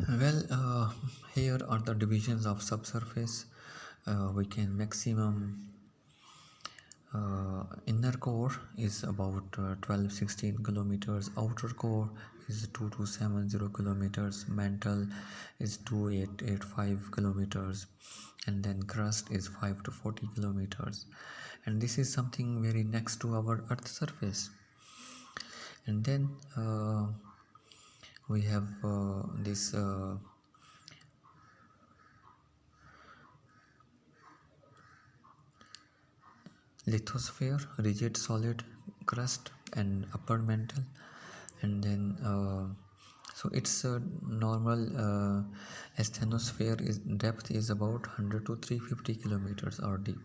Well, here are the divisions of subsurface. We can maximum inner core is about 12-16 kilometers, outer core is 2270 kilometers, mantle is 2885 kilometers, and then crust is 5 to 40 kilometers. And this is something very next to our earth surface. And then we have this lithosphere, rigid solid crust, and upper mantle. And then so its normal asthenosphere is depth is about 100 to 350 kilometers or deep.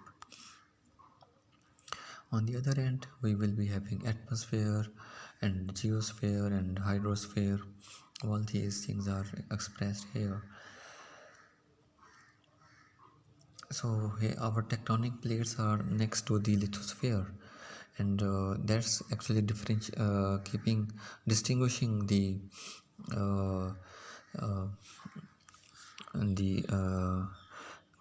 On the other end, we will be having atmosphere and geosphere and hydrosphere. All these things are expressed here. So here our tectonic plates are next to the lithosphere, and that's actually keeping distinguishing uh, uh, the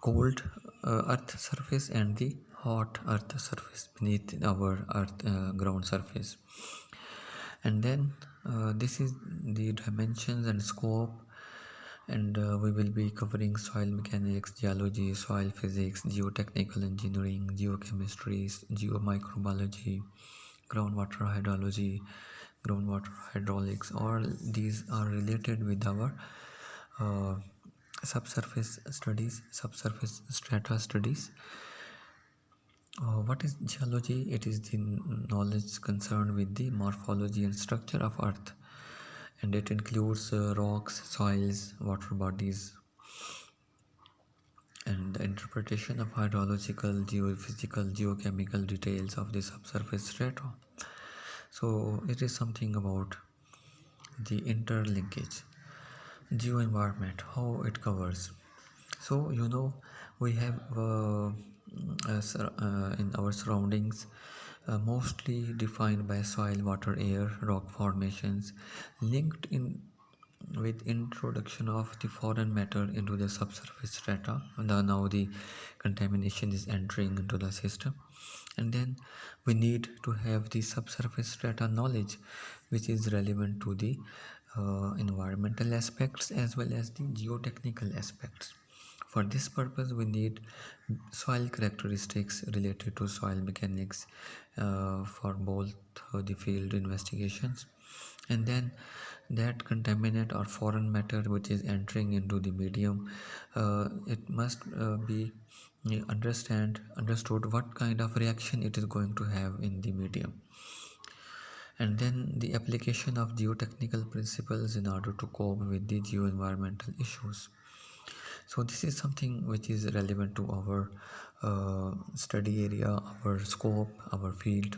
cold earth surface and the hot earth surface beneath our earth ground surface. And then this is the dimensions and scope, and we will be covering soil mechanics, geology, soil physics, geotechnical engineering, geochemistry, geomicrobiology, groundwater hydrology, groundwater hydraulics. All these are related with our uh, subsurface strata studies. What is geology? It is the knowledge concerned with the morphology and structure of earth, and it includes rocks, soils, water bodies, and the interpretation of hydrological, geophysical, geochemical details of the subsurface strata. So it is something about the interlinkage, geo-environment, how it covers. So we have in our surroundings mostly defined by soil, water, air, rock formations, linked in with introduction of the foreign matter into the subsurface strata. Now the contamination is entering into the system, and then we need to have the subsurface strata knowledge, which is relevant to the environmental aspects as well as the geotechnical aspects. For this purpose, we need soil characteristics related to soil mechanics for both the field investigations, and then that contaminant or foreign matter which is entering into the medium, it must be understood what kind of reaction it is going to have in the medium, and then the application of geotechnical principles in order to cope with the geo-environmental issues. So this is something which is relevant to our study area, our scope, our field.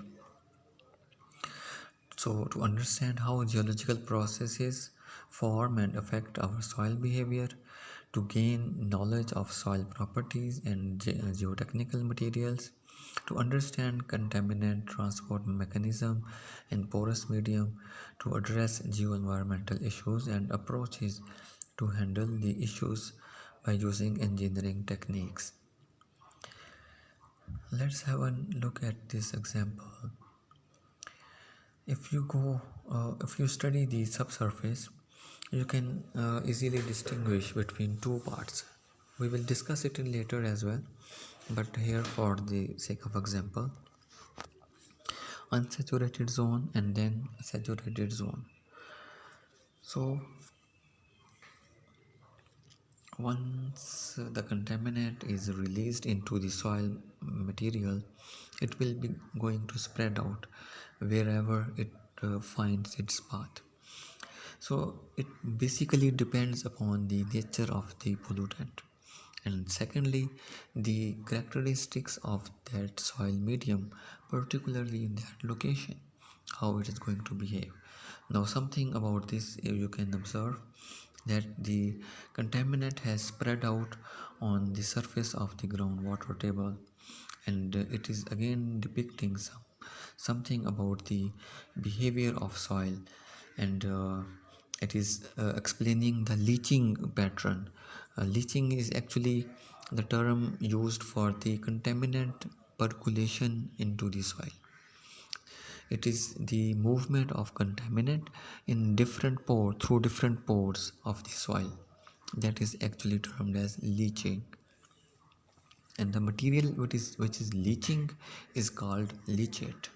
So to understand how geological processes form and affect our soil behavior, to gain knowledge of soil properties and geotechnical materials, to understand contaminant transport mechanism and porous medium, to address geo-environmental issues and approaches to handle the issues by using engineering techniques. Let's have a look at this example. If you study the subsurface, you can easily distinguish between two parts. We will discuss it in later as well, but here for the sake of example, unsaturated zone and then saturated zone. So once the contaminant is released into the soil material, it will be going to spread out wherever it finds its path. So it basically depends upon the nature of the pollutant, and secondly, the characteristics of that soil medium, particularly in that location, how it is going to behave. Now something about this, you can observe that the contaminant has spread out on the surface of the groundwater table, and it is again depicting something about the behavior of soil, and It is explaining the leaching pattern. Leaching is actually the term used for the contaminant percolation into the soil. It is the movement of contaminant in different pore through different pores of the soil. That is actually termed as leaching. And the material which is leaching is called leachate.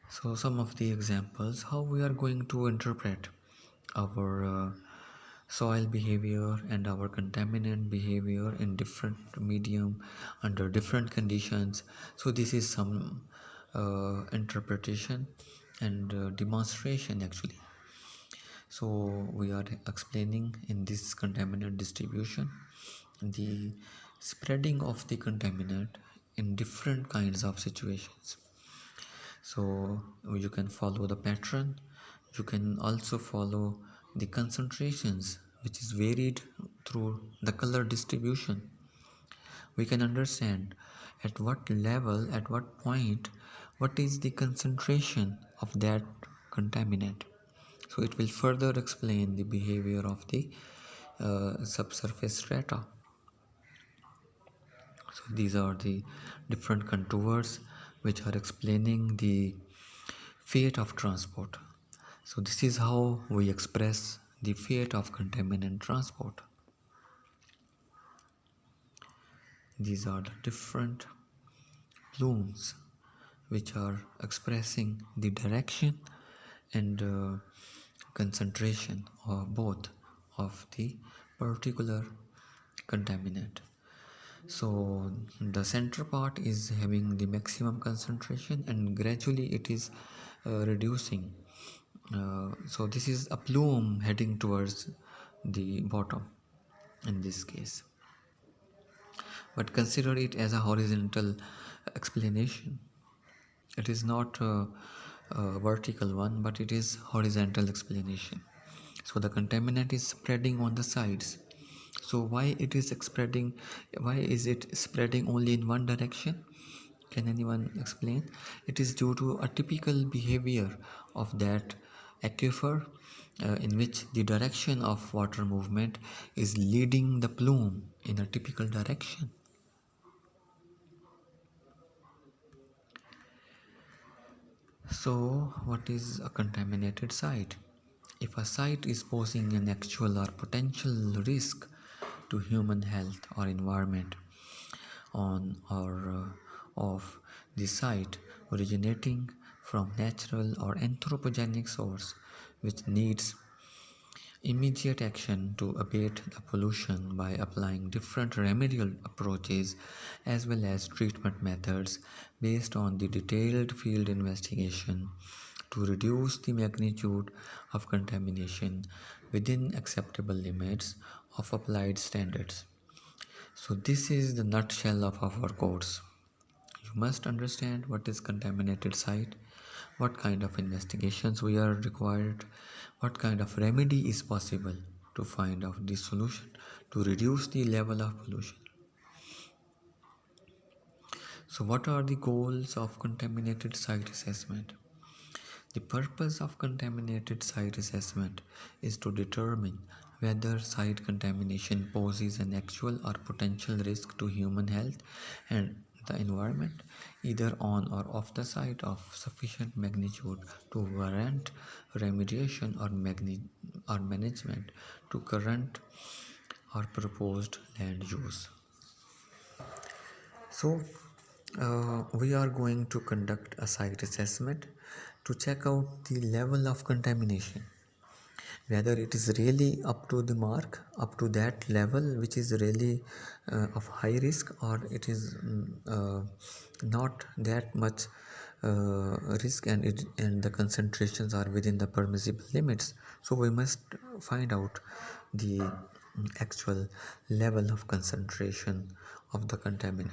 So some of the examples how we are going to interpret our soil behavior and our contaminant behavior in different medium under different conditions. So this is some interpretation and demonstration actually. So we are explaining in this contaminant distribution the spreading of the contaminant in different kinds of situations. So you can follow the pattern. You can also follow the concentrations which is varied through the color distribution. We can understand at what level, at what point, what is the concentration of that contaminant. So it will further explain the behavior of the subsurface strata. So these are the different contours which are explaining the fate of transport. So this is how we express the fate of contaminant transport. These are the different plumes which are expressing the direction and concentration or both of the particular contaminant. So the center part is having the maximum concentration and gradually it is reducing. So this is a plume heading towards the bottom in this case, but consider it as a horizontal explanation. It is not a vertical one, but it is horizontal explanation. So the contaminant is spreading on the sides. So why it is spreading? Why is it spreading only in one direction? Can anyone explain? It is due to a typical behavior of that aquifer in which the direction of water movement is leading the plume in a typical direction. So, what is a contaminated site? If a site is posing an actual or potential risk to human health or environment on or of the site originating from natural or anthropogenic source which needs immediate action to abate the pollution by applying different remedial approaches as well as treatment methods based on the detailed field investigation to reduce the magnitude of contamination within acceptable limits of applied standards. So, this is the nutshell of our course. You must understand what is contaminated site, what kind of investigations we are required, what kind of remedy is possible to find out the solution to reduce the level of pollution. So what are the goals of contaminated site assessment? The purpose of contaminated site assessment is to determine whether site contamination poses an actual or potential risk to human health and the environment, either on or off the site of sufficient magnitude to warrant remediation or management to current or proposed land use. So, we are going to conduct a site assessment to check out the level of contamination, whether it is really up to the mark, up to that level which is really of high risk, or it is not that much risk and the concentrations are within the permissible limits. So we must find out the actual level of concentration of the contaminant.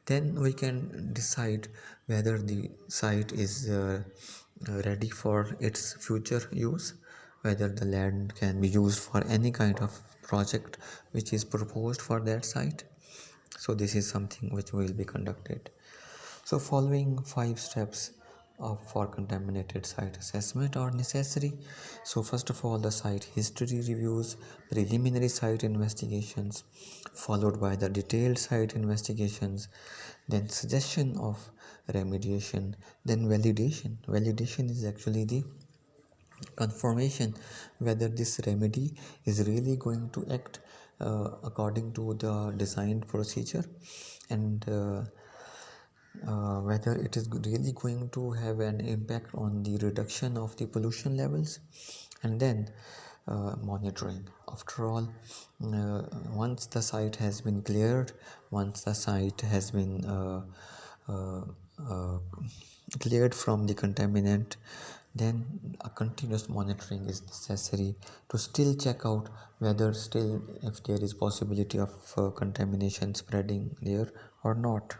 Then we can decide whether the site is ready for its future use, whether the land can be used for any kind of project which is proposed for that site. So this is something which will be conducted. So following 5 steps for contaminated site assessment are necessary. So, first of all, the site history reviews, preliminary site investigations, followed by the detailed site investigations, then suggestion of remediation, then validation. Validation is actually the confirmation whether this remedy is really going to act according to the designed procedure, and whether it is really going to have an impact on the reduction of the pollution levels, and then monitoring. After all, once the site has been cleared, once the site has been uh, uh, cleared from the contaminant, then a continuous monitoring is necessary to still check out whether still if there is possibility of contamination spreading there or not.